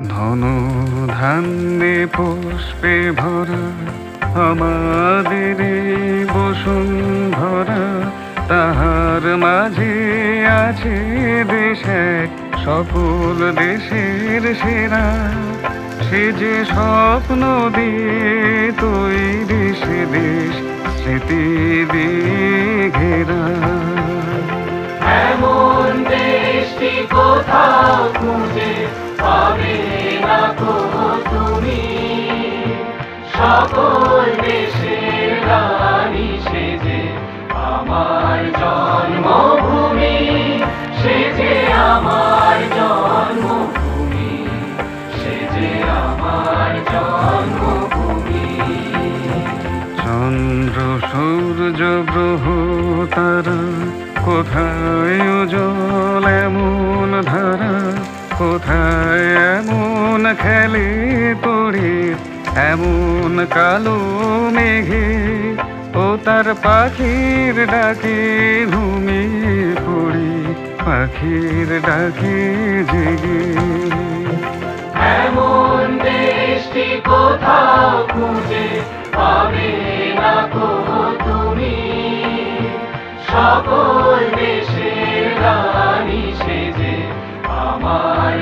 ধন ধান্যে পুষ্পে ভরা আমাদের এই বসুন্ধরা, তাহার মাঝে আছে দেশ এক সকল দেশের সেরা। সে যে স্বপ্ন দিয়ে তৈরি সে দেশ স্মৃতি দিয়ে ঘেরা। এমন দেশটি কোথাও খুঁজে পাবে না তো তুমি, সকল দেশের রানী সে যে আমার জন্মভূমি, সে যে আমার জন্মভূমি, সে যে আমার জন্মভূমি। চন্দ্র সূর্য গ্রহ তারা কোথায় উজ্জ্বল এমন ধারা, কোথায় এমন খেলে তড়িৎ এমন কালো মেঘে। ও তার পাখির ডাকে ঘুমিয়ে পড়ি, পাখির ডাকে জেগে। এমন দেশটি কোথাও খুঁজে পাবে না তো তুমি, সকল দেশের রানী সে যে আমার